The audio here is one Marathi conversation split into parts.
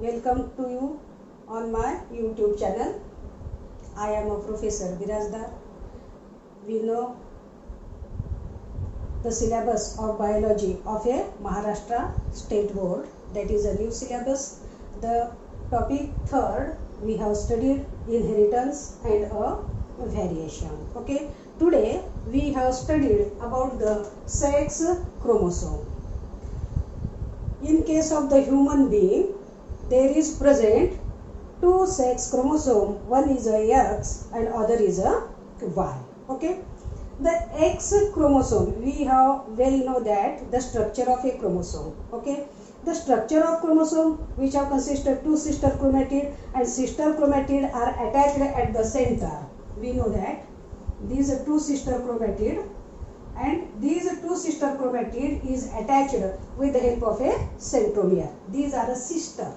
Welcome to you on my YouTube channel. I am a Professor Birajdar. We know the syllabus of biology of a Maharashtra State Board. That is a new syllabus. The topic third we have studied inheritance and a variation. Okay. Today we have studied about the sex chromosome. In case of the human being, there is present two sex chromosome. One is a X and other is a Y. Okay. The X chromosome, we have well know that the structure of a chromosome. Okay. The structure of chromosome, which are consisted two sister chromatid, and sister chromatid are attached at the center. We know that these are two sister chromatid, and these two sister chromatid is attached with the help of a centromere. These are a sister.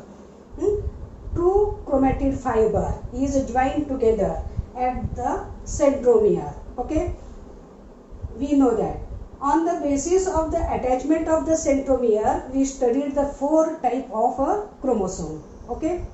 Two chromatid fiber is joined together at the centromere. Okay. We know that. On the basis of the attachment of the centromere, we studied the four type of a chromosome. Okay.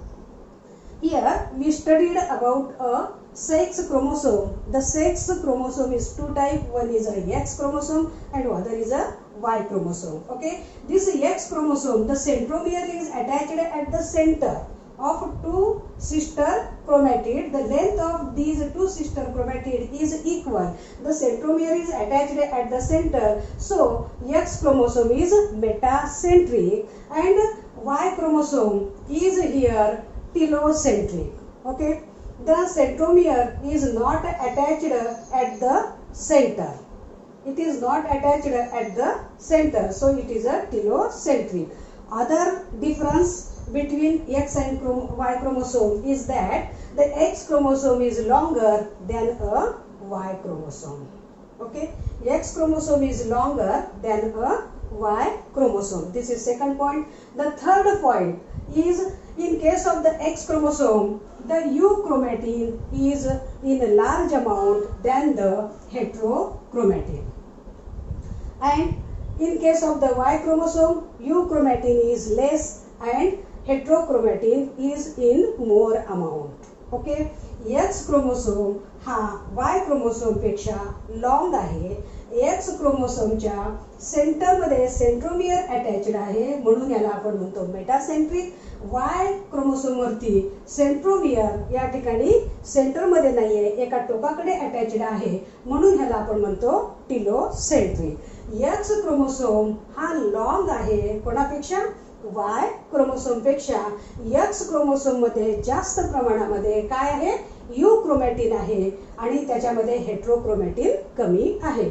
Here we studied about a sex chromosome. The sex chromosome is two type. One is a X chromosome and other is a Y chromosome. Okay. This X chromosome, the centromere is attached at the center of two sister chromatid. The length of these two sister chromatid is equal. The centromere is attached at the center. So X chromosome is metacentric and Y chromosome is here telocentric. Okay. The centromere is not attached at the center. It is not attached at the center. So it is a telocentric. Other difference between X and Y chromosome is that the X chromosome is longer than a Y chromosome. Okay. X chromosome is longer than a Y chromosome. This is second point. The third point is, in case of the X chromosome, the U chromatin is in a large amount than the heterochromatin. And in case of the Y chromosome, U chromatin is less and heterochromatin is in more amount. Okay. X chromosome हा Y chromosome पेक्षा लॉन्ग आहे. X क्रोमोसोमच्या सेंटरमध्ये सेंट्रोमियर अटॅच्ड आहे, म्हणून याला आपण म्हणतो मेटासेंट्रिक. Y क्रोमोसोम वरती सेंट्रोमियर या ठिकाणी सेंटरमध्ये नाहीये, एका टोकाकडे अटॅच्ड आहे, म्हणून ह्याला आपण म्हणतो टिलोसेंट्रिक. X क्रोमोसोम हा लॉन्ग आहे कोणापेक्षा? Y क्रोमोसोम पेक्षा. X क्रोमोसोम मध्ये जास्त प्रमाणामध्ये काय आहे? U क्रोमॅटिन आहे आणि त्याच्यामध्ये हेटेरोक्रोमॅटिन कमी आहे.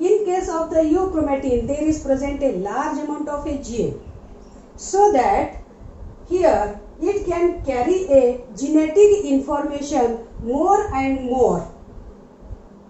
In case of the U chromatin, there is present a large amount of a gene, so that here it can carry a genetic information more and more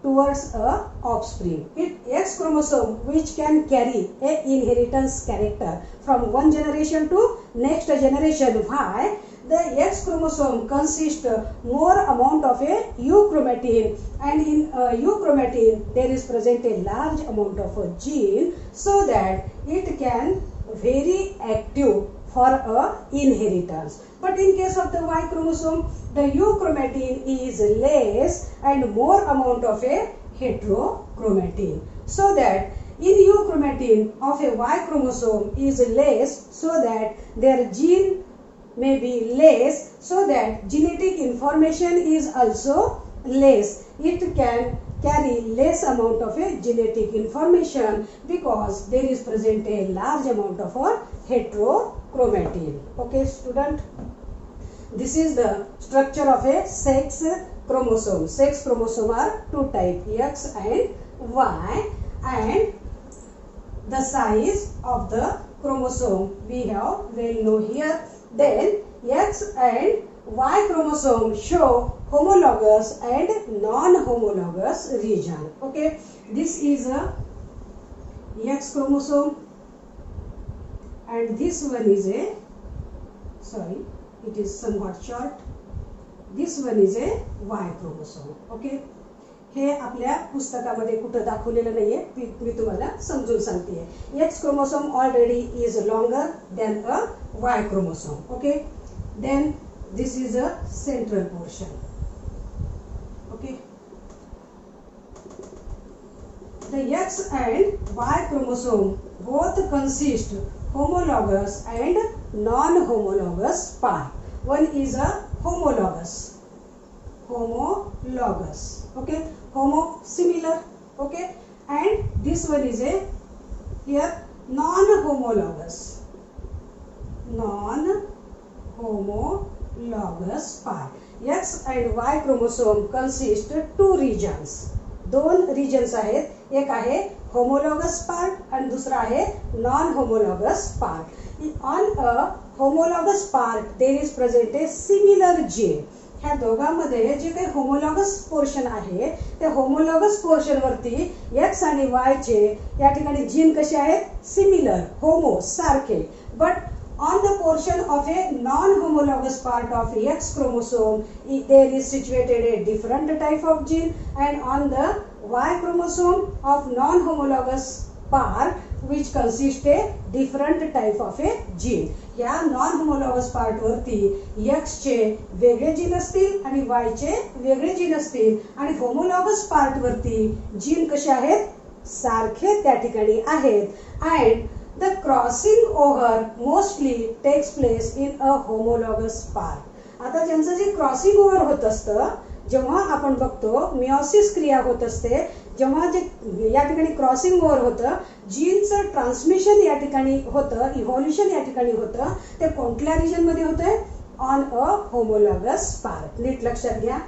towards a offspring. X chromosome, which can carry a inheritance character from one generation to next generation. Why? The X chromosome consists more amount of a U chromatin, and in U chromatin there is present a large amount of a gene, so that it can very active for a inheritance. But in case of the Y chromosome, the U chromatin is less and more amount of a heterochromatin, so that in U chromatin of a Y chromosome is less, so that their gene may be less, so that genetic information is also less. It can carry less amount of a genetic information because there is present a large amount of a heterochromatin. Okay, student. This is the structure of a sex chromosome. Sex chromosome are two type, X and Y, and the size of the chromosome we have well know here. Then X and Y chromosome show homologous and non-homologous region. Okay, this is a X chromosome and this one is a, sorry, it is somewhat short. This one is a Y chromosome. Okay, हे आपल्या पुस्तकामध्ये कुठे दाखवलेलं नाहीये, मी तुम्हाला समजून सांगते. X chromosome already is longer than a Y chromosome. Okay, then this is a central portion. Okay, the X and Y chromosome both consist homologous and non-homologous part. One is a homologous, okay, homo similar, okay, and this one is a here non-homologous part. X and Y chromosome consist two regions. दोन regions आहेत, एक आहे homologous part आणि दुसरा आहे non-homologous part. On a homologous part there is present a similar gene. ह्या दोघांमध्ये जे काही होमोलॉगस पोर्शन आहे त्या होमोलॉगस पोर्शन वरती X आणि Y चे या ठिकाणी जीन कसे आहेत सिमिलर होमो सारखे but on the portion of a non-homologous part of X chromosome there is situated a different type of gene and on the Y chromosome of non-homologous part which consists a different type of a gene. या non-homologous part वरती X चे वेगळे जीन असतील आणि Y चे वेगळे जीन असतील आणि homologous part वरती जीन कसे आहेत सारखे त्या ठिकाणी आहेत and the crossing over mostly takes place in a homologous part. आता ज्यांचं जे क्रॉसिंग ओव्हर होत असतं जेव्हा आपण बघतो मियोसिस क्रिया होत असते जेव्हा जे या ठिकाणी क्रॉसिंग ओव्हर होतं जीनचं ट्रान्समिशन या ठिकाणी होतं इव्हॉल्युशन या ठिकाणी होतं ते कोणत्या रिजन मध्ये होतंय ऑन अ होमोलॉगस पार्ट. नीट लक्षात घ्या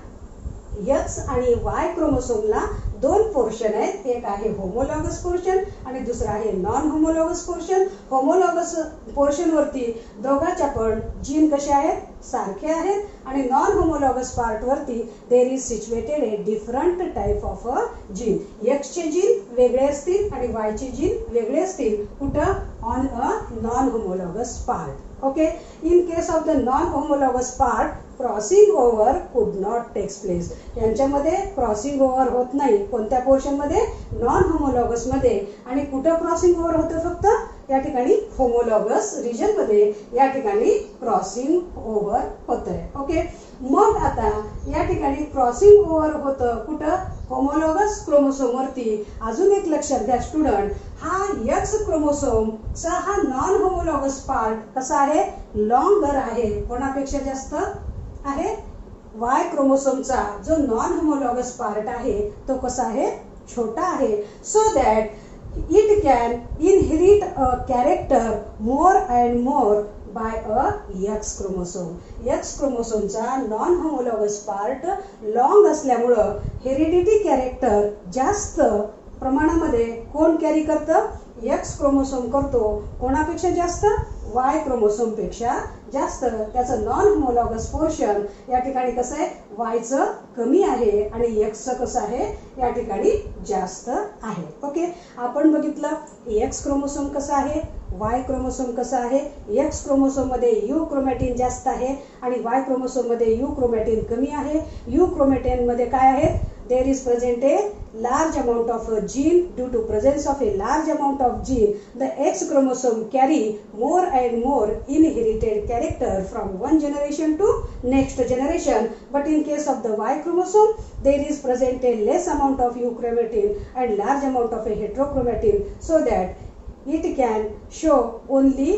X आणि Y क्रोमोसोमला दोन पोर्शन आहेत एक आहे होमोलॉगस पोर्शन आणि दुसरा आहे non homologous portion. Homologous portion वरती दोघांच्या पण जीन कसे आहेत सारखे आहेत आणि नॉन होमोलॉगस पार्ट वरती there is situated a different type of a gene. X चे जीन वेगळे असतील आणि Y चे जीन वेगळे असतील कुठं on a non homologous part. Okay, in case of the non-homologous part, crossing over could not take place. यांच्यामध्ये क्रॉसिंग ओव्हर होत नाही कोणत्या पोर्शन मध्ये नॉन होमोलॉगस मध्ये आणि कुठं क्रॉसिंग ओव्हर होतं फक्त या ठिकाणी होमोलॉगस रिजन मध्ये या ठिकाणी क्रॉसिंग ओव्हर होतंय. ओके मग आता या ठिकाणी क्रॉसिंग ओव्हर होतं कुठं होमोलॉगस क्रोमोसोम वरती. अजून एक लक्षात घ्या स्टुडंट हा X क्रोमोसोम चा हा नॉन होमोलॉगस पार्ट कसा आहे लॉंगर आहे कोणापेक्षा जास्त आहे Y क्रोमोसोमचा जो नॉन होमोलॉगस पार्ट आहे तो कसा आहे छोटा आहे so that it can inherit a character more and more by a X chromosome. X क्रोमोसोमचा नॉन होमोलॉगस पार्ट लॉंग असल्यामुळं हेरिडिटी कॅरेक्टर जास्त प्रमाणामध्ये कोण कॅरी करतं X क्रोमोसोम करतो कोणापेक्षा जास्त Y क्रोमोसोम पेक्षा जास्त. त्याचं नॉन होमोलॉगस पोर्शन या ठिकाणी कसं आहे Y चं कमी आहे आणि X चं कसं आहे या ठिकाणी जास्त आहे. ओके आपण बघितलं X क्रोमोसोम कसं आहे Y क्रोमोसोम कसं आहे. X क्रोमोसोम मध्ये U क्रोमॅटिन जास्त आहे आणि Y क्रोमोसोम मध्ये U क्रोमॅटिन कमी आहे. U क्रोमॅटिन मध्ये काय आहे there is present a large amount of a gene. Due to presence of a large amount of gene, the X chromosome carry more and more inherited character from one generation to next generation. But in case of the Y chromosome, there is present a less amount of U chromatin and large amount of a heterochromatin, so that it can show only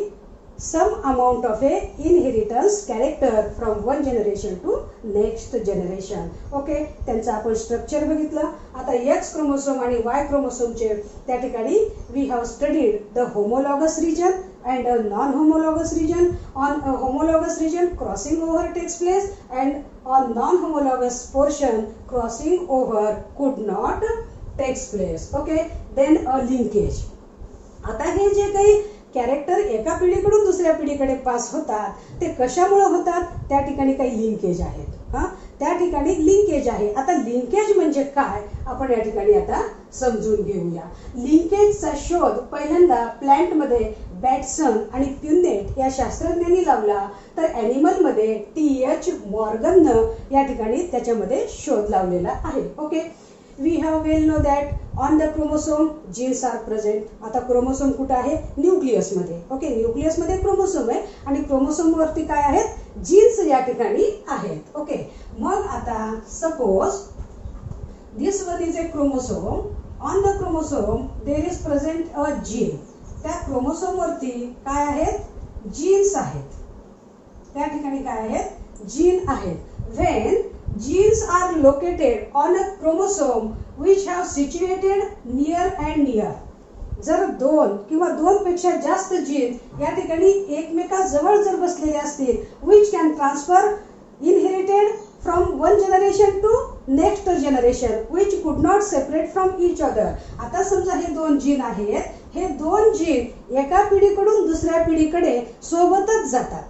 some amount of a inheritance character from one generation to next generation. Okay त्यांचं आपण स्ट्रक्चर बघितलं. आता X क्रोमोसोम आणि Y क्रोमोसोमचे त्या ठिकाणी we have studied the homologous region and a non-homologous region. On a homologous region crossing over takes place and on non-homologous portion crossing over could not takes place. Okay, then a linkage. आता हे जे काही कॅरेक्टर एका पिढीकडून दुसऱ्या पिढीकडे पास होतात ते कशामुळे होतात त्या ठिकाणी काही लिंकेज आहेत. त्या ठिकाणी लिंकेज आहे. आता लिंकेज म्हणजे काय आपण या ठिकाणी आता समजून घेऊया. लिंकेजचा शोध पहिल्यांदा प्लांट मध्ये बॅटसन आणि प्युनेट या शास्त्रज्ञांनी लावला तर ॲनिमल मध्ये TH मॉर्गन या ठिकाणी त्याच्यामध्ये शोध लावलेला आहे. Okay we have well know that on the chromosome genes are present. आता क्रोमोसोम कुठं आहे? न्यूक्लियसमध्ये. ओके, न्यूक्लियसमध्ये क्रोमोसोम आहे आणि क्रोमोसोमवरती काय आहेत? जीन्स या ठिकाणी आहेत. ओके, मग आता suppose this one is a chromosome. On the chromosome there is present a gene. त्या क्रोमोसोमवरती काय आहेत? जीन्स आहेत. त्या ठिकाणी काय आहेत? जीन आहेत. When genes are located on a chromosome which have situated near and near. जर दोन किंवा दोन पेक्षा जास्त जीन या ठिकाणी एकमेकाजवळ जर बसलेले असतील, which can transfer inherited from one generation to next generation which could not separate from each other. आता समजा हे दोन जीन आहेत, हे दोन जीन एका पिढीकडून दुसऱ्या पिढीकडे सोबतच जातात.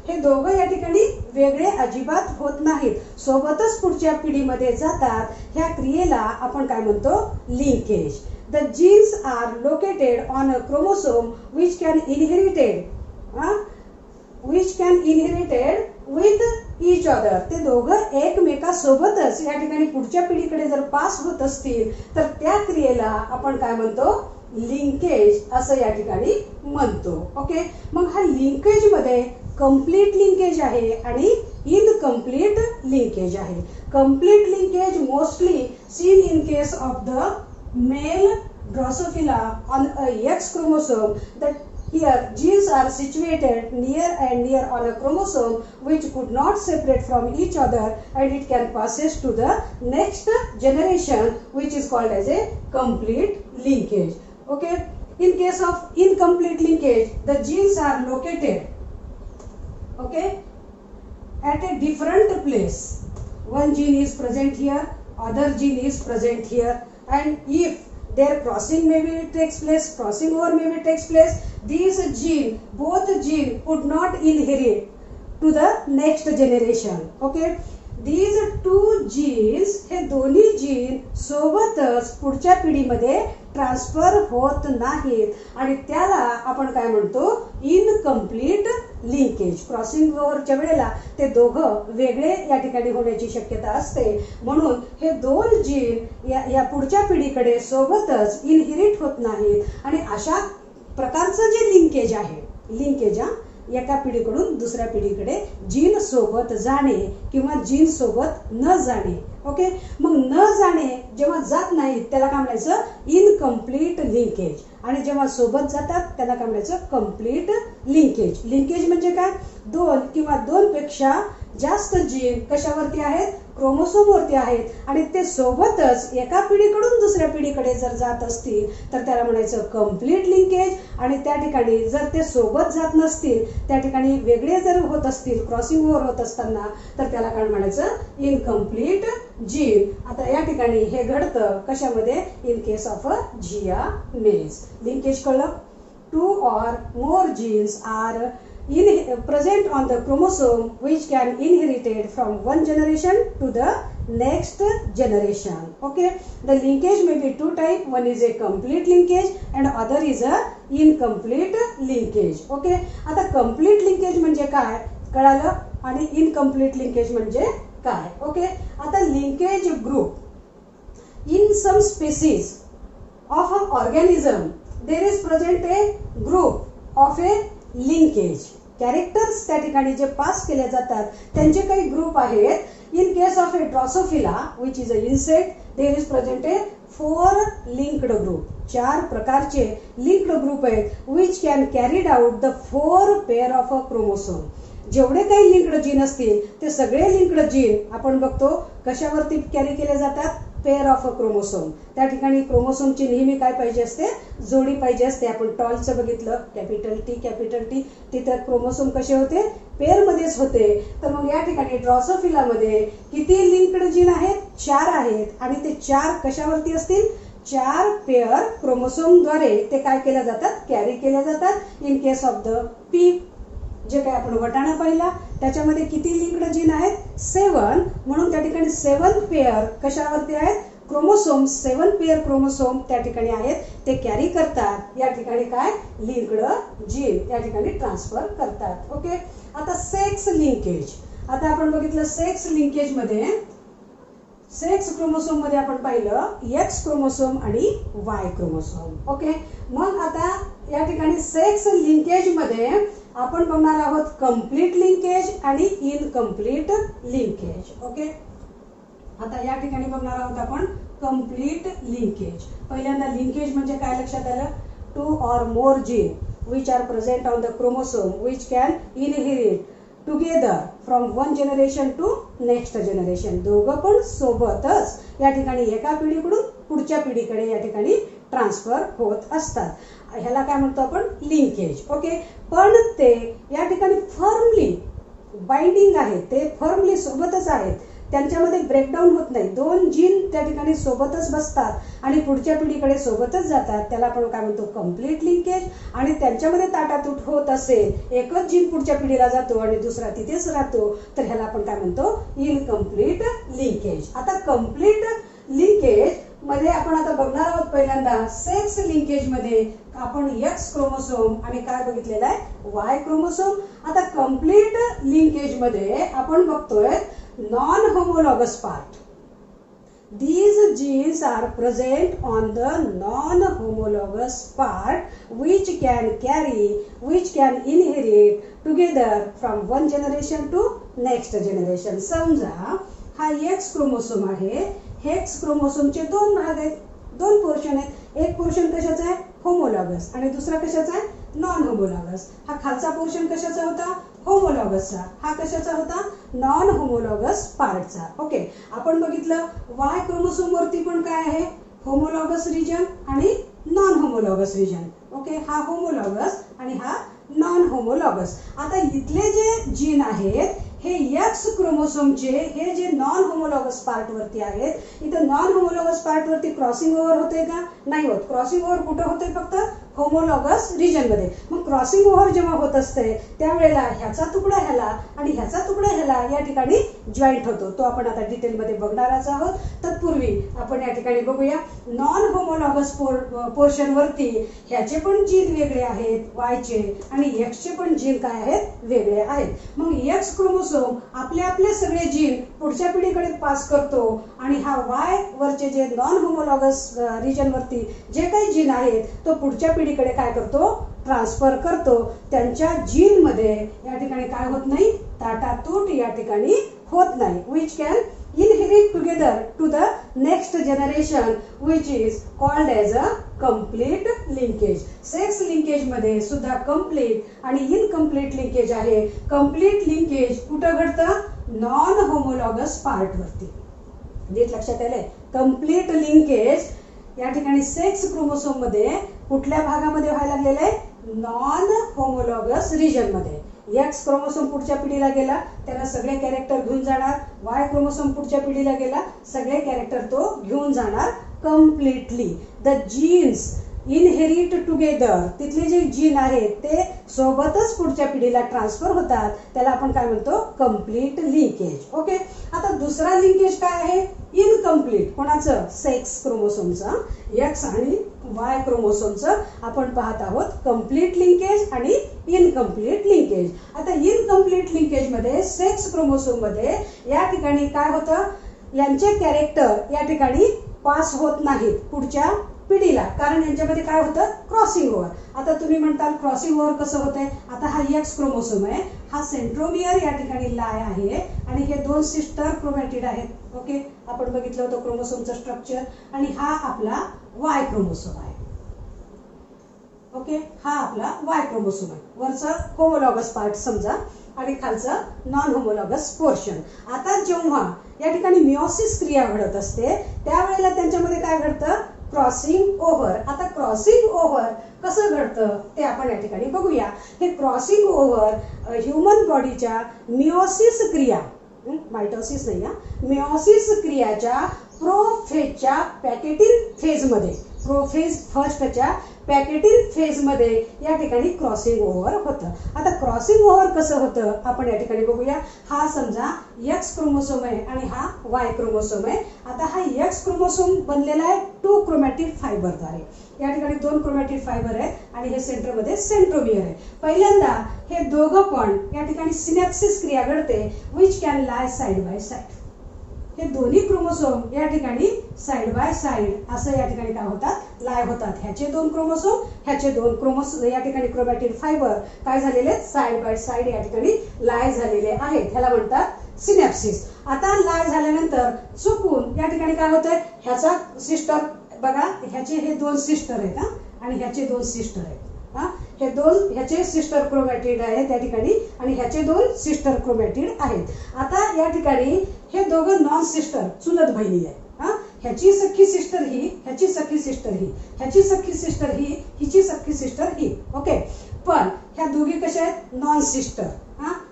हे दोघं या ठिकाणी वेगळे अजिबात होत नाहीत, सोबतच पुढच्या पिढीमध्ये जातात. ह्या क्रियेला आपण काय म्हणतो? Linkage. The genes are located on a chromosome which can inherited with each other. ते दोघं एकमेकासोबतच या ठिकाणी पुढच्या पिढीकडे जर पास होत असतील तर त्या क्रियेला आपण काय म्हणतो? लिंकेज असं या ठिकाणी म्हणतो. ओके, मग हा लिंकेज मध्ये कंप्लीट लिंकेज आहे आणि इनकम्प्लीट लिंकेज आहे. Complete linkage mostly seen in case of the male Drosophila on a X chromosome. That here genes are situated near and near on a chromosome which could not separate from each other and it can passes to the next generation which is called as a complete linkage. Okay, in case of incomplete linkage the genes are located, okay, at a different place. One gene is present here, other gene is present here, and if their crossing maybe takes place, crossing over maybe takes place, these both gene could not inherit to the next generation. Okay, these two genes, हे दोन्ही जीन सोबतच पुढच्या पिढीमध्ये ट्रान्सफर होत नाहीत आणि त्याला आपण काय म्हणतो? Incomplete linkage. क्रॉसिंग ओव्हरच्या वेळेला ते दोघं वेगळे या ठिकाणी होण्याची शक्यता असते. म्हणून हे दोन जीन या पुढच्या पिढीकडे सोबतच इनहेरिट होत नाहीत आणि अशा प्रकारचं जे लिंकेज आहे, लिंकेज एका पिढीकडून दुसऱ्या पिढीकडे जीन सोबत जाणे किंवा जीन सोबत न जाणे. ओके, मग न जाणे जेव्हा जात नाहीत त्याला काय म्हणायचं? Incomplete linkage. आणि जेव्हा सोबत जातात त्याला काय म्हणायचं? Complete linkage. लिंकेज म्हणजे काय? दोन किंवा दोन पेक्षा जास्त जीन कशावरती आहेत? क्रोमोसोमवरती आहेत आणि ते सोबतच एका पिढीकडून दुसऱ्या पिढीकडे जर जात असतील तर त्याला म्हणायचं कंप्लीट लिंकेज. आणि त्या ठिकाणी जर ते सोबत जात नसतील, त्या ठिकाणी वेगळे जर होत असतील, क्रॉसिंग ओव्हर होत असताना, तर त्याला काय म्हणायचं? Incomplete gene. आता या ठिकाणी हे घडतं कशामध्ये? In case of a zea mays. Linkage कळलं? Two or more genes are present on the chromosome which can inherited from one generation to the next generation. Okay, the linkage may be two type. One is a complete linkage and other is a incomplete linkage. Okay, आता complete linkage म्हणजे काय कळालं आणि incomplete linkage म्हणजे काय? ओके, आता linkage group in some species of an organism there is present a group of a linkage. Characters त्या ठिकाणी जे पास केले जातात त्यांचे काही ग्रुप आहेत. In case of a drosophila which is a insect there is present a 4 linked group. 4 प्रकारचे लिंक्ड ग्रुप आहेत which can carried out the 4 pair of a chromosome. जेवढे काही लिंक्ड जीन असतील ते सगळे लिंक्ड जीन आपण बघतो कशावरती कॅरी केले जातात? Pair of a chromosome. त्या ठिकाणी क्रोमोसोमची नेहमी काय पाहिजे असते? जोडी पाहिजे असते. आपण टॉलचं बघितलं, कॅपिटल टी, तिथे क्रोमोसोम कसे होते? पेअर मध्येच होते. तर मग या ठिकाणी ड्रोसोफिलामध्ये किती लिंक्ड जीन आहेत? 4 आहेत आणि ते 4 कशावरती असतील? 4 पेअर क्रोमोसोमद्वारे ते काय केल्या जातात? कॅरी केल्या जातात. In case of the P जे काय आपण वटाणा पाहिला त्याच्यामध्ये किती लिंक्ड जीन आहेत? 7. म्हणून त्या ठिकाणी 7 पेअर कशावरती आहेत? क्रोमोसोम. 7 पेअर क्रोमोसोम त्या ठिकाणी आहेत, ते कॅरी करतात. या ठिकाणी काय? लिंक्ड जीन या ठिकाणी ट्रान्सफर करतात. ओके, आता सेक्स लिंकेज. आता आपण बघितलं सेक्स लिंकेज मध्ये सेक्स क्रोमोसोम मध्ये आपण पाहिलं एक्स क्रोमोसोम आणि वाय क्रोमोसोम. ओके, मग आता या ठिकाणी सेक्स लिंकेज मध्ये आपण बघणार आहोत कंप्लीट लिंकेज आणि इनकम्प्लीट लिंकेज. ओके, आता या ठिकाणी बघणार आहोत आपण कंप्लीट लिंकेज. पहिल्यांदा लिंकेज म्हणजे काय लक्षात आलं? 2 or more gene which are present on the chromosome which can inherit together from one generation to next generation. दोघं पण सोबतच या ठिकाणी एका पिढीकडून पुढच्या पिढीकडे या ठिकाणी ट्रान्सफर होत असतात. ह्याला काय म्हणतो आपण? लिंकेज. ओके, पण ते या ठिकाणी फर्मली बाइंडिंग आहे, ते फर्मली सोबतच आहेत, त्यांच्यामध्ये ब्रेकडाऊन होत नाही. 2 जीन त्या ठिकाणी सोबतच बसतात आणि पुढच्या पिढीकडे सोबतच जातात. त्याला आपण काय म्हणतो? Complete linkage. आणि त्यांच्यामध्ये ताटातूट होत असेल, एकच जीन पुढच्या पिढीला जातो आणि दुसरा तिथेच राहतो, तर ह्याला आपण काय म्हणतो? Incomplete linkage. आता कंप्लीट लिंकेज मध्ये आपण आता बघणार आहोत पहिल्यांदा सेक्स लिंकेज मध्ये आपण एक्स क्रोमोसोम आणि काय बघितलेलं आहे? Y chromosome. आता कंप्लीट लिंकेज मध्ये आपण बघतोय non-homologous part. These genes are present on the non-homologous part which can inherit together from one generation to next generation. समजा हा X क्रोमोसोम आहे. X क्रोमोसोमचे 2 भाग आहेत, 2 पोर्शन आहेत. एक पोर्शन कशाचा आहे? होमोलॉगस आणि दुसरा कशाचा आहे? Non homologous. हा खालचा पोर्शन कशाचा होता? होमोलॉगसचा. हा कशाचा होता? Non homologous पार्टचा. ओके, आपण बघितलं वाय क्रोमोसोम वरती पण काय आहे? होमोलॉगस रिजन आणि नॉन होमोलॉगस रिजन. ओके, हा होमोलॉगस आणि हा नॉन होमोलॉगस. आता इथले जे जीन आहेत हे एक्स क्रोमोसोमचे हे जे नॉन होमोलॉगस पार्ट वरती आहेत, इथं नॉन होमोलॉगस पार्ट वरती क्रॉसिंग ओव्हर होते का? नाही होत. क्रॉसिंग ओव्हर कुठं होते? फक्त होमोलॉगस रिजन मध्ये. मग क्रॉसिंग ओव्हर जेव्हा होत असते त्यावेळेला ह्याचा तुकडा ह्याला आणि ह्याचा तुकडा ह्याला या ठिकाणी जॉईंट होतो. तो आपण आता डिटेल मध्ये बघणारच आहोत. तत्पूर्वी आपण या ठिकाणी बघूया नॉन होमोलॉगस पोर्शन वरती ह्याचे पण जीन वेगळे आहेत वायचे आणि एक्सचे पण जीन काय आहेत? वेगळे आहेत. मग एक्स क्रोमोसोम आपले सगळे जीन पुढच्या पिढीकडे पास करतो आणि हा वाय वरचे जे नॉन होमोलॉगस रिजन वरती जे काही जीन आहेत तो पुढच्या पिढीकडे काय करतो? ट्रान्सफर करतो. त्यांच्या जीन मध्ये या ठिकाणी काय होत नाही? ताटातूट या ठिकाणी होत नाही. which can inherit together to the next generation which is called as a complete linkage. Sex linkage मध्ये सुद्धा कंप्लीट आणि इनकम्प्लीट लिंकेज आहे. कंप्लीट लिंकेज कुठं घडतं? नॉन होमोलॉगस पार्ट वरती. नीट लक्षात आलंय? कंप्लीट लिंकेज या ठिकाणी सेक्स क्रोमोसोम मध्ये कुठल्या भागामध्ये व्हायला लागलेलं आहे? नॉन होमोलॉगस रिजन मध्ये. एक्स क्रोमोसोम पुढच्या पिढीला गेला त्याला सगळे कॅरेक्टर घेऊन जाणार. वाय क्रोमोसोम पुढच्या पिढीला गेला सगळे कॅरेक्टर तो घेऊन जाणार completely. The genes inherit together, तिथले जे जीन आहेत ते सोबतच पुढच्या पिढीला ट्रान्सफर होतात. त्याला आपण काय म्हणतो? Complete linkage. ओके, आता दुसरा लिंकेज काय आहे? इनकम्प्लीट. कोणाचं? सेक्स क्रोमोसोमचं. एक्स आणि वाय क्रोमोसोमचं आपण पाहत आहोत कंप्लीट लिंकेज आणि इनकम्प्लीट लिंकेज. आता इनकम्प्लीट लिंकेज मध्ये सेक्स क्रोमोसोम मध्ये या ठिकाणी काय होतं? यांचे कॅरेक्टर या ठिकाणी पास होत नाहीत पुढच्या पिढीला, कारण यांच्यामध्ये काय होतं? Crossing over. आता तुम्ही म्हणताल क्रॉसिंग ओव्हर कसं होतंय? आता हा एक्स क्रोमोसोम आहे, हा सेंट्रोमियर या ठिकाणी लाय आहे आणि हे 2 सिस्टर क्रोमॅटिड आहेत. ओके, आपण बघितलं होतं क्रोमोसोमचं स्ट्रक्चर. आणि हा आपला वाय क्रोमोसोम आहे. ओके, हा आपला वाय क्रोमोसोम आहे. वरचा होमोलॉगस पार्ट समजा आणि खालचा नॉन होमोलॉगस पोर्शन. आता जेव्हा या ठिकाणी मिओसिस क्रिया घडत असते त्यावेळेला त्यांच्यामध्ये काय घडतं? Crossing over. आता क्रॉसिंग ओव्हर कसं घडतं ते आपण या ठिकाणी बघूया. हे क्रॉसिंग ओव्हर ह्यूमन बॉडीच्या मिओसिस क्रिया, मायटोसिस नाही हा, मिओसिस क्रियाच्या प्रोफेजच्या पॅकेटिंग फेज मध्ये, प्रोफेज फर्स्टच्या पॅकेटिंग फेज मध्ये या ठिकाणी क्रॉसिंग ओव्हर होतं. आता क्रॉसिंग ओव्हर कसं होतं आपण या ठिकाणी बघूया. हा समजा एक्स क्रोमोसोम आहे आणि हा वाय क्रोमोसोम आहे. आता हा एक्स क्रोमोसोम बनलेला आहे 2 क्रोमॅटिड फायबरद्वारे. या ठिकाणी 2 क्रोमॅटिड फायबर आहेत आणि हे सेंटर मध्ये सेंट्रोमियर आहे. पहिल्यांदा हे दोघं पण या ठिकाणी सिनॅप्सिस क्रिया घडते which can lie side by side. हे दोन्ही क्रोमोसोम या ठिकाणी साइड बाय साइड असं या ठिकाणी काय होतात, लाय होतात. ह्याचे दोन क्रोमोसोम, ह्याचे दोन क्रोमोसोम या ठिकाणी क्रोमॅटिड फायबर काय झालेले साइड बाय साइड या ठिकाणी लाय झालेले आहेत. ह्याला म्हणतात सिनॅप्सिस. आता लाय झाल्यानंतर चुकून या ठिकाणी काय होतंय, ह्याचा सिस्टर बघा, ह्याचे हे दोन सिस्टर आहेत आणि ह्याचे दोन सिस्टर आहेत. हे दोन ह्याचे सिस्टर क्रोमॅटिड आहेत त्या ठिकाणी आणि ह्याचे दोन सिस्टर क्रोमॅटिड आहेत. आता या ठिकाणी हे दोघं नॉन सिस्टर चुलत बहिणी आहेत. ह्याची सख्खी सिस्टर ही, ह्याची सख्खी सिस्टर ही, ह्याची सख्खी सिस्टर ही, हिची सख्खी सिस्टर ही. ओके, पण ह्या दोघी कशा आहेत, नॉन सिस्टर.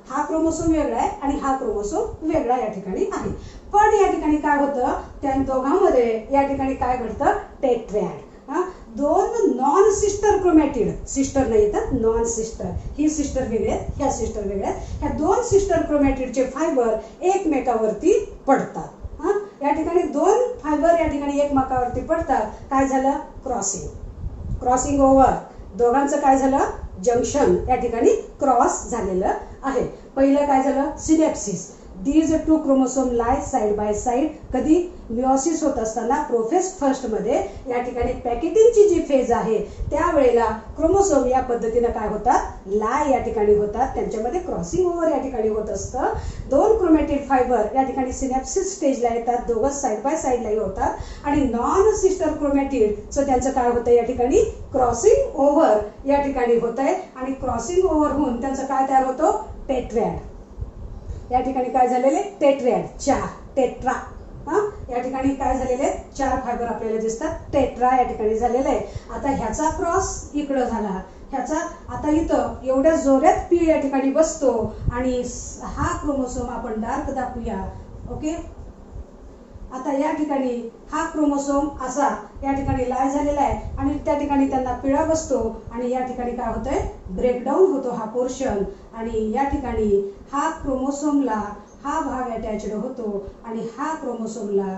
हा क्रोमोसोम वेगळा आहे आणि हा क्रोमोसोम वेगळा या ठिकाणी आहे. पण या ठिकाणी काय होतं, त्या दोघांमध्ये या ठिकाणी काय घडतं, टेट्रॅड. दोन नॉन सिस्टर क्रोमॅटिड, सिस्टर नाही तर नॉन सिस्टर, ही सिस्टर वेगळे आहेत, ह्या सिस्टर वेगळ्या आहेत. ह्या दोन सिस्टर क्रोमॅटिडचे फायबर एकमेकावरती पडतात. या ठिकाणी दोन फायबर या ठिकाणी एकमेकावरती पडतात. काय झालं, क्रॉसिंग, क्रॉसिंग ओव्हर. दोघांचं काय झालं, जंक्शन या ठिकाणी क्रॉस झालेलं आहे. पहिलं काय झालं, सिनॅप्सिस. These two chromosome lie side by side. कधी मिओसिस होत असताना प्रोफेज फर्स्ट मध्ये या ठिकाणी पॅकेटिंगची जी फेज आहे त्यावेळेला क्रोमोसोम या पद्धतीने काय होतात, लाय या ठिकाणी होतात. त्यांच्यामध्ये क्रॉसिंग ओव्हर या ठिकाणी होत असतं. दोन क्रोमॅटिड फायबर या ठिकाणी सिनॅप्सिस स्टेजला येतात, दोघं साइड बाय साइडलाही होतात आणि नॉन सिस्टर क्रोमॅटिडचं त्यांचं काय होतं, या ठिकाणी क्रॉसिंग ओव्हर या ठिकाणी होत आहे आणि क्रॉसिंग ओव्हर होऊन त्यांचं काय तयार होतो, टेट्रॅड. या ठिकाणी काय झालेले, टेट्रॅड, चार, टेट्रा. या ठिकाणी काय झालेले, चार फायबर आपल्याला दिसतात, टेट्रा या ठिकाणी झालेलं आहे. आता ह्याचा क्रॉस इकडं झाला, ह्याचा आता इथं एवढ्या जोरात पी या ठिकाणी बसतो आणि हा क्रोमोसोम आपण डार्क दाखवूया. ओके, आता या ठिकाणी हा क्रोमोसोम असा या ठिकाणी लाय झालेला आहे आणि त्या ठिकाणी त्यांना पिळा बसतो आणि या ठिकाणी काय होतंय, ब्रेकडाऊन होतो हा पोर्शन आणि या ठिकाणी हा क्रोमोसोमला हा भाग अटॅच्ड होतो आणि हा क्रोमोसोमला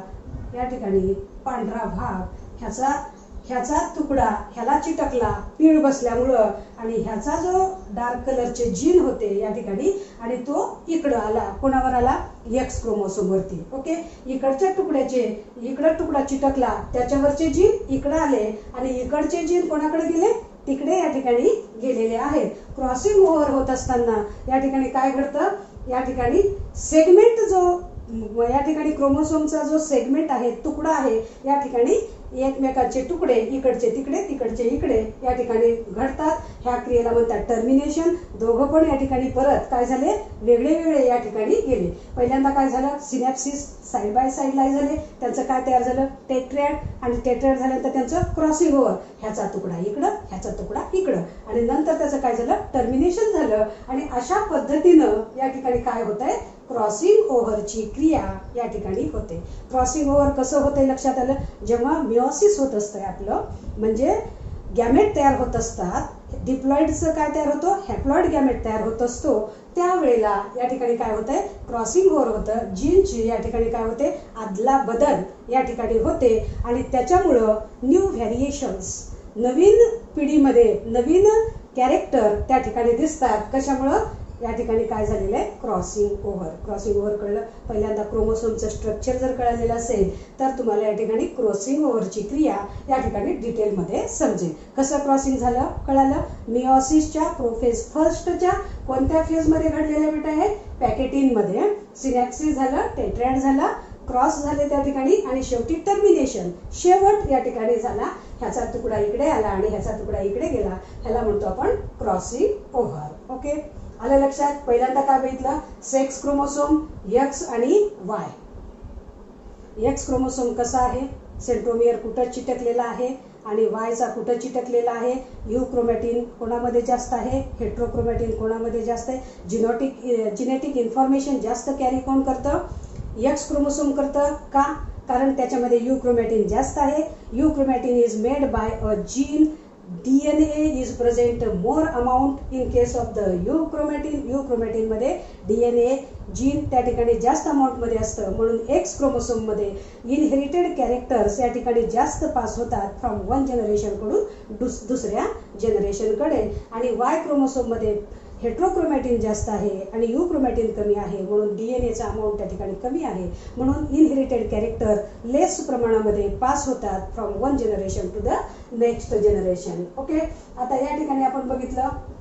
या ठिकाणी पांढरा भाग ह्याचा तुकडा ह्याला चिटकला पीळ बसल्यामुळं आणि ह्याचा जो डार्क कलरचे जीन होते या ठिकाणी आणि तो इकडं आला, कोणावर आला, एक्स क्रोमोसोम वरती. ओके, इकडच्या तुकड्याचे इकडं तुकडा चिटकला, त्याच्यावरचे जीन इकडे आले आणि इकडचे जीन कोणाकडे गेले, तिकडे या ठिकाणी गेलेले आहेत. क्रॉसिंग ओव्हर होत असताना या ठिकाणी काय घडतं, या ठिकाणी सेगमेंट जो या ठिकाणी क्रोमोसोमचा जो सेगमेंट आहे, तुकडा आहे, या ठिकाणी एकमेकांचे तुकडे इकडचे तिकडे तिकडचे इकडे या ठिकाणी घडतात. ह्या क्रियेला म्हणतात टर्मिनेशन. दोघं पण या ठिकाणी परत काय झाले, वेगळे वेगळे या ठिकाणी गेले. पहिल्यांदा काय झालं, सिनॅप्सिस साइड बाय साइड लाय झाले, त्यांचं काय तयार झालं, टेट्रॅड. आणि टेट्रॅड झाल्यानंतर त्यांचं क्रॉसिंग ओव्हर, ह्याचा तुकडा इकडं, ह्याचा तुकडा इकडं आणि नंतर त्याचं काय झालं, टर्मिनेशन झालं. आणि अशा पद्धतीनं या ठिकाणी काय होतंय, क्रॉसिंग ओव्हरची क्रिया या ठिकाणी होते. क्रॉसिंग ओव्हर कसं होतंय लक्षात आलं, जेव्हा मिओसिस होत असतंय आपलं, म्हणजे गॅमेट तयार होत असतात, डिप्लॉइडचं काय तयार होतं, हॅप्लॉइड गॅमेट तयार होत असतो, त्यावेळेला या ठिकाणी काय होतंय, क्रॉसिंग ओव्हर होतं. जीनची या ठिकाणी काय होते, आदला बदल या ठिकाणी होते आणि त्याच्यामुळं न्यू व्हॅरिएशन्स, नवीन पिढीमध्ये नवीन कॅरेक्टर त्या ठिकाणी दिसतात. कशामुळं, या ठिकाणी काय झालेलं आहे, क्रॉसिंग ओव्हर. क्रॉसिंग ओव्हर कळलं, पहिल्यांदा क्रोमोसोमचं स्ट्रक्चर जर कळलेलं असेल तर तुम्हाला या ठिकाणी क्रॉसिंग ओव्हरची क्रिया या ठिकाणी डिटेलमध्ये समजेल. कसं क्रॉसिंग झालं कळालं. मिओसिसच्या प्रोफेज फर्स्टच्या कोणत्या फेजमध्ये घडलेलं बेटा आहे, पॅकेटिनमध्ये. सिनॅप्सिस झालं, टेट्रॅड झाला, क्रॉस झाले त्या ठिकाणी आणि शेवटी टर्मिनेशन, शेवट या ठिकाणी झाला. ह्याचा तुकडा इकडे आला आणि ह्याचा तुकडा इकडे गेला, ह्याला म्हणतो आपण क्रॉसिंग ओव्हर. ओके, आलं लक्षात. पहिल्यांदा काय बघितलं, सेक्स क्रोमोसोम एक्स आणि वाय. एक्स क्रोमोसोम कसा आहे, सेंट्रोमियर कुठं चिटकलेला आहे आणि वायचा कुठं चिटकलेला आहे. यू क्रोमॅटिन कोणामध्ये जास्त आहे, हेट्रोक्रोमॅटिन कोणामध्ये जास्त आहे. जिनेटिक इन्फॉर्मेशन जास्त कॅरी कोण करतं, एक्स क्रोमोसोम करतं. का, कारण त्याच्यामध्ये यू क्रोमॅटिन जास्त आहे. You chromatin is made by a gene. DNA is present more amount in case of the U chromatin. U chromatin मध्ये DNA जीन त्या ठिकाणी जास्त अमाऊंट मध्ये असतं, म्हणून एक्स क्रोमोसोम मध्ये इनहेरिटेड कॅरेक्टर्स या ठिकाणी जास्त पास होतात फ्रॉम वन जनरेशन कडून दुसऱ्या जनरेशन कडे. आणि वाय क्रोमोसोम मध्ये हेट्रोक्रोमॅटिन जास्त आहे आणि युक्रोमॅटिन कमी आहे, म्हणून DNA चा अमाऊंट त्या ठिकाणी कमी आहे, म्हणून इनहेरिटेड कॅरेक्टर लेस प्रमाणामध्ये पास होतात from one generation to the next generation. Okay, आता या ठिकाणी आपण बघितलं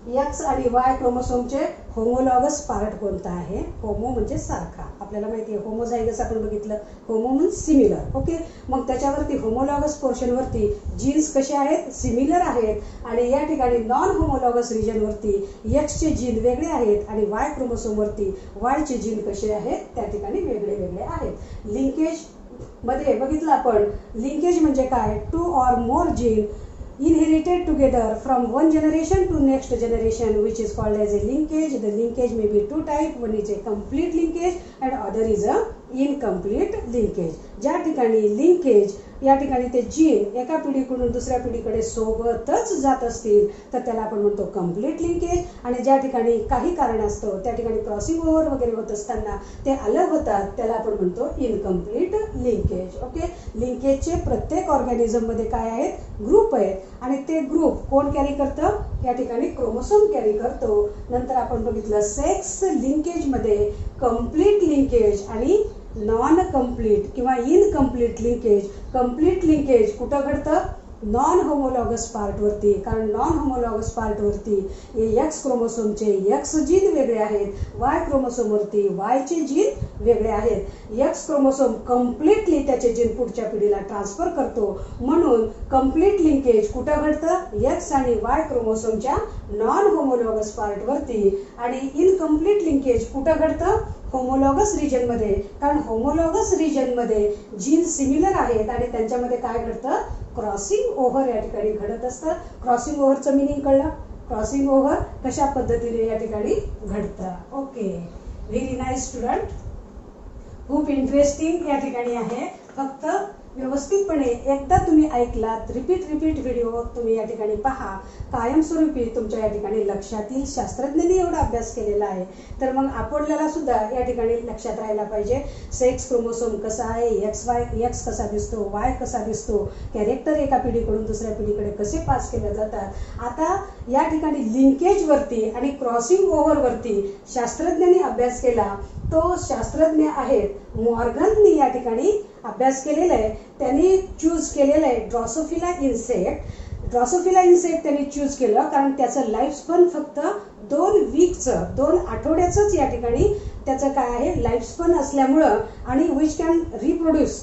एक्स आणि वाय क्रोमोसोमचे होमोलॉगस पार्ट कोणता आहे. होमो म्हणजे सारखा, आपल्याला माहिती आहे. होमोझायगस आपण बघितलं, होमो मीन्स सिमिलर. ओके, मग त्याच्यावरती होमोलॉगस पोर्शनवरती जीन्स कसे आहेत, सिमिलर आहेत. आणि या ठिकाणी नॉन होमोलॉगस रिजनवरती एक्सचे जीन वेगळे आहेत आणि वाय क्रोमोसोमवरती वायचे जीन कसे आहेत, त्या ठिकाणी वेगळे वेगळे आहेत. लिंकेज मध्ये बघितलं आपण, लिंकेज म्हणजे काय, 2 or more gene inherited together from one generation to next generation, which is called as a linkage. The linkage may be two type, one is a complete linkage and other is a incomplete linkage. ज्या ठिकाणी लिंकेज, या ठिकाणी ते जीन एका पिढीकडून दुसऱ्या पिढीकडे सोबतच जात असतील तर त्याला आपण म्हणतो कंप्लीट लिंकेज. आणि ज्या ठिकाणी काही कारण असतं, त्या ठिकाणी क्रॉसिंग ओव्हर वगैरे होत असताना ते अलग होतात, त्याला आपण म्हणतो इनकम्प्लीट लिंकेज. ओके, लिंकेजचे प्रत्येक ऑर्गॅनिझममध्ये काय आहेत, ग्रुप आहेत आणि ते ग्रुप कोण कॅरी करतं, या ठिकाणी क्रोमोसोम कॅरी करतो. नंतर आपण बघितलं सेक्स लिंकेजमध्ये कंप्लीट लिंकेज आणि नॉन कंप्लीट किंवा इनकम्प्लीट लिंकेज. कंप्लीट लिंकेज कुठं घडतं, नॉन होमोलॉगस पार्टवरती, कारण नॉन होमोलॉगस पार्टवरती एक्स क्रोमोसोमचे एक्स जीन वेगळे आहेत, वाय क्रोमोसोमवरती वायचे जीन वेगळे आहेत. एक्स क्रोमोसोम कम्प्लिटली त्याचे जीन पुढच्या पिढीला ट्रान्सफर करतो, म्हणून कंप्लीट लिंकेज कुठं घडतं, एक्स आणि वाय क्रोमोसोमच्या नॉन होमोलॉगस पार्टवरती. आणि इनकम्प्लीट लिंकेज कुठं घडतं, होमोलॉगस रिजनमध्ये, कारण होमोलॉगस रिजनमध्ये जीन सिमिलर आहेत आणि त्यांच्यामध्ये काय घडतं, क्रॉसिंग ओव्हर या ठिकाणी घडत असतं. क्रॉसिंग ओव्हरचं मिनिंग कळलं, क्रॉसिंग ओव्हर कशा पद्धतीने या ठिकाणी घडतं. ओके, व्हेरी नाईस स्टुडंट, खूप इंटरेस्टिंग या ठिकाणी आहे. फक्त व्यवस्थितपणे एकदा तुम्ही ऐकलात, रिपीट व्हिडिओ तुम्ही या ठिकाणी पहा, कायमस्वरूपी तुमच्या या ठिकाणी लक्षात येईल. शास्त्रज्ञांनी एवढा अभ्यास केलेला आहे तर मग आपल्याला सुद्धा या ठिकाणी लक्षात राहायला पाहिजे. सेक्स क्रोमोसोम कसा आहे, एक्स कसा दिसतो, वाय कसा दिसतो, कॅरेक्टर एका पिढीकडून दुसऱ्या पिढीकडे कसे पास केले जातात. आता या ठिकाणी लिंकेजवरती आणि क्रॉसिंग ओव्हरवरती शास्त्रज्ञांनी अभ्यास केला. तो शास्त्रज्ञ आहेत मॉर्गननी या ठिकाणी अभ्यास केलेला आहे. त्यांनी चूज केलेलं आहे ड्रॉसोफिला इन्सेक्ट. ड्रॉसोफिला इन्सेक्ट त्यांनी चूज केलं कारण त्याचं लाईफ स्पन फक्त 2 वीकचं, 2 आठवड्याचंच या ठिकाणी त्याचं काय आहे, लाईफ स्पन असल्यामुळं, आणि विच कॅन रिप्रोड्यूस,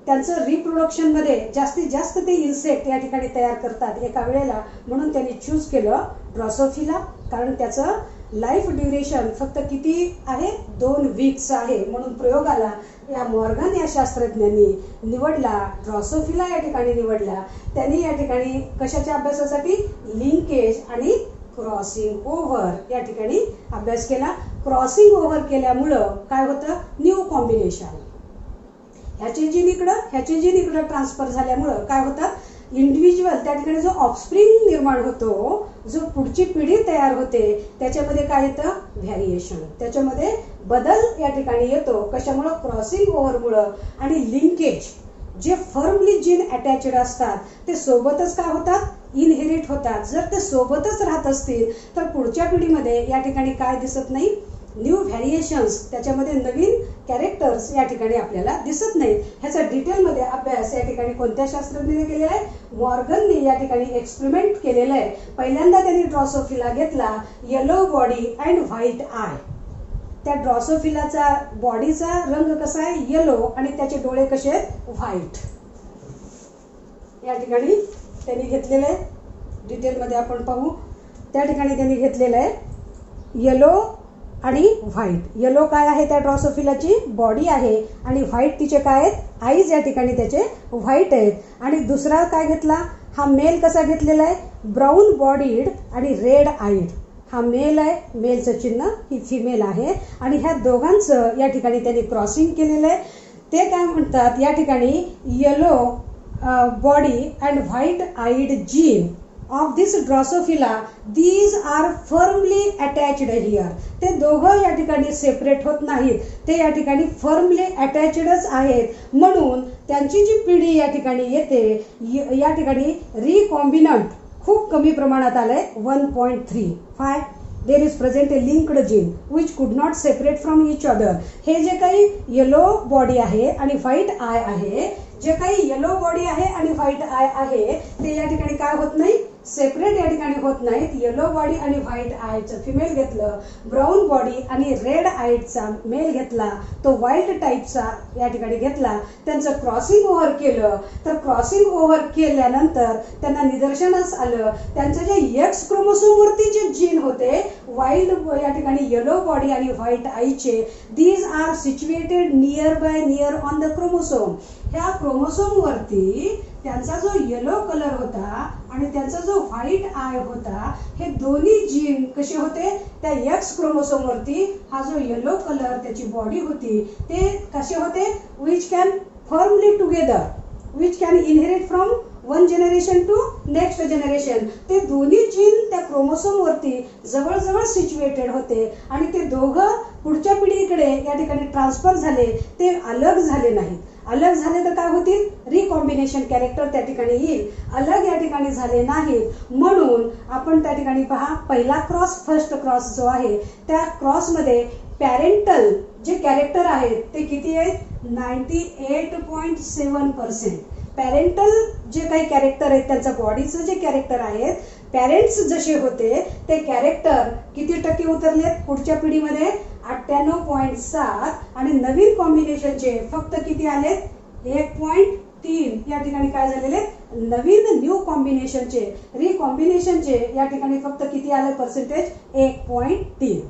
त्यांचं रिप्रोडक्शनमध्ये जास्तीत जास्त ते इन्सेक्ट या ठिकाणी तयार करतात एका वेळेला, म्हणून त्यांनी चूज केलं ड्रॉसोफिला. कारण त्याचं लाईफ ड्युरेशन फक्त किती आहे, 2 वीकचं आहे. म्हणून प्रयोगाला या मॉर्गन या शास्त्रज्ञांनी निवडला, ड्रॉसोफिला या ठिकाणी निवडला. त्यांनी या ठिकाणी कशाच्या अभ्यासासाठी, लिंकेज आणि क्रॉसिंग ओव्हर या ठिकाणी अभ्यास केला. क्रॉसिंग ओव्हर केल्यामुळं काय होतं, न्यू कॉम्बिनेशन, ह्याचे जीन इकडं ट्रान्सफर झाल्यामुळं काय होतात, इंडिव्हिज्युअल त्या ठिकाणी जो ऑफस्प्रिंग निर्माण होतो, जो पुढची पिढी तयार होते, त्याच्यामध्ये काय येतं, व्हॅरिएशन, त्याच्यामध्ये बदल या ठिकाणी येतो. कशामुळं, क्रॉसिंग ओव्हरमुळं. आणि लिंकेज, जे फर्मली जीन अटॅचड असतात ते सोबतच काय होतात, इनहेरिट होतात. जर ते सोबतच राहत असतील तर पुढच्या पिढीमध्ये या ठिकाणी काय दिसत नाही, न्यू व्हॅरिएशन्स, त्याच्यामध्ये नवीन कॅरेक्टर्स या ठिकाणी आपल्याला दिसत नाहीत. ह्याचा डिटेलमध्ये अभ्यास या ठिकाणी कोणत्या शास्त्रज्ञाने केलेला आहे, मॉर्गनने या ठिकाणी एक्सपेरिमेंट केलेलं आहे. पहिल्यांदा त्यांनी ड्रॉसोफिला घेतला, yellow body and white I. त्या ड्रॉसोफिलाचा बॉडीचा रंग कसा आहे, येलो, आणि त्याचे डोळे कसे आहेत, व्हाईट. या ठिकाणी त्यांनी घेतलेलं आहे, डिटेलमध्ये आपण पाहू. त्या ठिकाणी त्यांनी घेतलेलं आहे येलो आणि व्हाईट. येलो काय आहे, त्या ड्रॉसोफिलाची बॉडी आहे, आणि व्हाईट तिचे काय आहेत, आईज या ठिकाणी त्याचे व्हाईट आहेत. आणि दुसरा काय घेतला, हा मेल कसा घेतलेला आहे, ब्राऊन बॉडीड आणि रेड आईड. हा मेल आहे, मेलचं चिन्ह, ही फिमेल आहे. आणि ह्या दोघांचं या ठिकाणी त्यांनी क्रॉसिंग केलेलं आहे. ते काय म्हणतात, या ठिकाणी yellow body and white eyed gene of this Drosophila, these are firmly attached here. ते दोघं या ठिकाणी सेपरेट होत नाहीत, ते या ठिकाणी फर्मली अटॅचडच आहेत. म्हणून त्यांची जी पिढी या ठिकाणी येते, या ठिकाणी रिकॉम्बिनंट खूप कमी प्रमाणात आलंय 1.35. There is present A linked gene which could not separate from each other. हे जे काही येलो बॉडी आहे आणि व्हाईट आय आहे, जे काही येलो बॉडी आहे आणि व्हाईट आय आहे ते या ठिकाणी काय होत नाही, सेपरेट या ठिकाणी होत नाहीत. येलो बॉडी आणि व्हाईट आयचं फिमेल घेतलं, ब्राऊन बॉडी आणि रेड आयचा मेल घेतला, तो वाईल्ड टाईपचा या ठिकाणी घेतला, त्यांचं क्रॉसिंग ओव्हर केलं. तर क्रॉसिंग ओव्हर केल्यानंतर त्यांना निदर्शनास आलं त्यांचं जे एक्स क्रोमोसोमवरती जे जीन होते वाईल्ड या ठिकाणी येलो बॉडी आणि व्हाईट आयचे, these are situated near on the chromosome. ह्या क्रोमोसोमवरती त्यांचा जो येलो कलर होता आणि त्यांचा जो व्हाईट आय होता, हे दोन्ही जीन कसे होते, त्या एक्स क्रोमोसोमवरती हा जो येलो कलर त्याची बॉडी होती ते कसे होते, which can firmly together, which can inherit from one generation to next generation. ते दोन्ही जीन त्या क्रोमोसोमवरती जवळजवळ सिच्युएटेड होते आणि ते दोघं पुढच्या पिढीकडे या ठिकाणी ट्रान्सफर झाले, ते अलग झाले नाहीत. अलग झाले तर काय होतील, रिकॉम्बिनेशन कॅरेक्टर त्या ठिकाणी येईल. अलग या ठिकाणी झाले नाहीत म्हणून आपण त्या ठिकाणी पहा, पहिला क्रॉस फर्स्ट क्रॉस जो आहे त्या क्रॉसमध्ये पॅरेंटल जे कॅरेक्टर आहेत ते किती आहेत, 98.7%. पॅरेंटल जे काही कॅरेक्टर आहेत त्यांचं बॉडीचं जे कॅरेक्टर आहेत, पॅरेंट्स जसे होते ते कॅरेक्टर किती टक्के उतरलेत पुढच्या पिढीमध्ये, 98.7. आणि नवीन कॉम्बिनेशनचे फक्त किती आलेत, 1.3 या ठिकाणी काय झालेले, नवीन न्यू कॉम्बिनेशनचे रिकॉम्बिनेशनचे या ठिकाणी फक्त किती आले पर्सेंटेज, 1.3.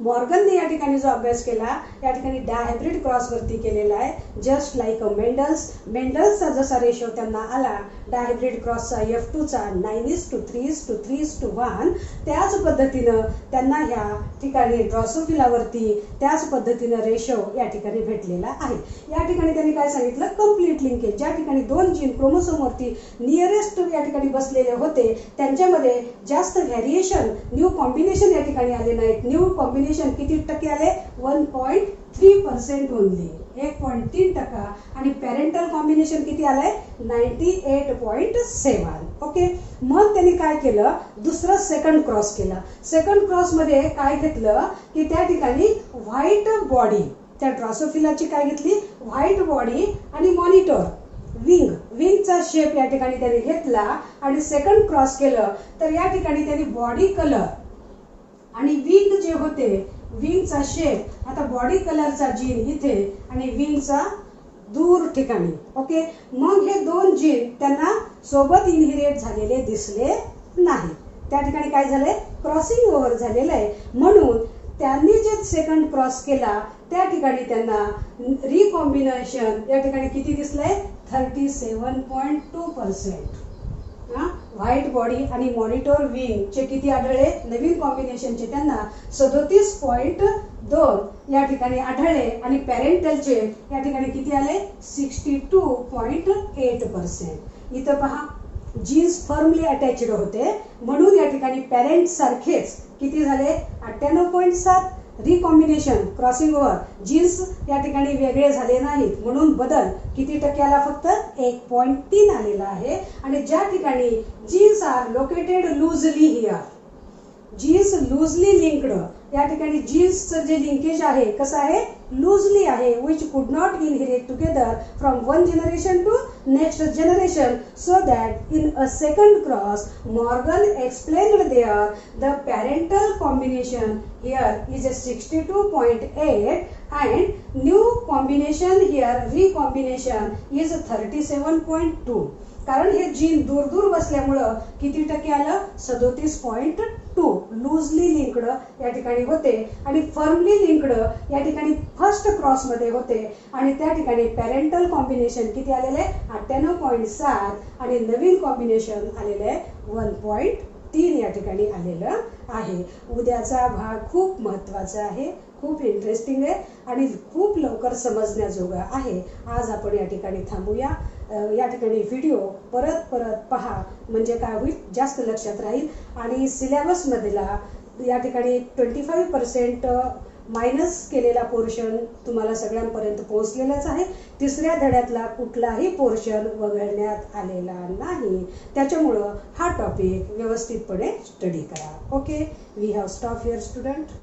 मॉर्गनने या ठिकाणी जो अभ्यास केला या ठिकाणी डायहायब्रिड क्रॉसवरती केलेला आहे, जस्ट लाईक मेंडल्सचा जसा रेशो त्यांना आला डायहायब्रिड क्रॉसचा F2चा 9:3:3:1, त्याच पद्धतीनं त्यांना ह्या ठिकाणी ड्रॉसोफिलावरती त्याच पद्धतीनं रेशो या ठिकाणी भेटलेला आहे. या ठिकाणी त्यांनी काय सांगितलं, कम्प्लीट लिंकेज, ज्या ठिकाणी दोन जीन क्रोमोसोमवरती नियरेस्ट या ठिकाणी बसलेले होते त्यांच्यामध्ये जास्त व्हॅरिएशन, न्यू कॉम्बिनेशन या ठिकाणी आले नाहीत. न्यू कॉम्बिनेशन किती टक्के आले, 1.3% ओनली, 1.3%. आणि पॅरेंटल कॉम्बिनेशन किती आलंय, 98.7. ओके. मग त्यांनी काय केलं, दुसरं सेकंड क्रॉस केला. सेकंड क्रॉस मध्ये काय घेतलं की त्या ठिकाणी व्हाईट बॉडी, त्या ड्रॉसोफिलाची काय घेतली, व्हाईट बॉडी आणि मॉनिटर विंगचा शेप या ठिकाणी त्यांनी घेतला आणि सेकंड क्रॉस केलं. तर या ठिकाणी त्यांनी बॉडी कलर आणि विंग जे होते, विंगचा शेप, आता बॉडी कलरचा जीन इथे आणि विंगचा दूर ठिकाणी. ओके. मग हे दोन जीन त्यांना सोबत इनहेरिट झालेले दिसले नाही. त्या ठिकाणी काय झालंय, क्रॉसिंग ओव्हर झालेलं आहे. म्हणून त्यांनी जे सेकंड क्रॉस केला त्या ठिकाणी त्यांना रिकॉम्बिनेशन या ठिकाणी किती दिसलंय, 37.2%. व्हाईट बॉडी आणि मॉनिटर विंग चे किती आढळले, नवीन कॉम्बिनेशनचे त्यांना 37.2 या ठिकाणी आढळले आणि पॅरेंटलचे या ठिकाणी किती आले, 62.8%. इथं पहा, जीन्स फर्मली अटॅच्ड होते म्हणून या ठिकाणी पॅरेंट सारखेच किती झाले, 98.7. रिकॉम्बिनेशन क्रॉसिंग ओव्हर, जीन्स या ठिकाणी वेगळे झाले नाहीत म्हणून बदल किती टक्के आला, फक्त 1.3 आलेला आहे. आणि ज्या ठिकाणी genes are located loosely here, genes loosely linked, या ठिकाणी जीन्सचं जे लिंकेज आहे कसं आहे, लूजली आहे, which could not inherit together from one generation to next generation. So that in a second cross Morgan explained there the parental combination here is a 62.8 and new combination here recombination is 37.2. कारण हे जीन दूर दूर बसल्यामुळं किती टक्के आलं, 37.2. लूजली लिंक्ड या ठिकाणी होते आणि फर्मली लिंक्ड या ठिकाणी फर्स्ट क्रॉस मध्ये होते आणि त्या ठिकाणी पॅरेंटल कॉम्बिनेशन किती आलेले, 98.7 आणि नवीन कॉम्बिनेशन आलेले 1.3 या ठिकाणी आलेलं आहे. उद्याचा भाग खूप महत्त्वाचा आहे, खूप इंटरेस्टिंग आहे आणि खूप लवकर समजण्याजोगा आहे. आज आपण या ठिकाणी थांबूया. या ठिकाणी व्हिडिओ परत पहा म्हणजे काय होईल, जास्त लक्षात राहील. आणि सिलेबसमधला या ठिकाणी 25% मायनस केलेला पोर्शन तुम्हाला सगळ्यांपर्यंत पोहोचलेलाच आहे. तिसऱ्या धड्यातला कुठलाही पोर्शन वगळण्यात आलेला नाही. त्याच्यामुळं हा टॉपिक व्यवस्थितपणे स्टडी करा. Okay, we have stop here student.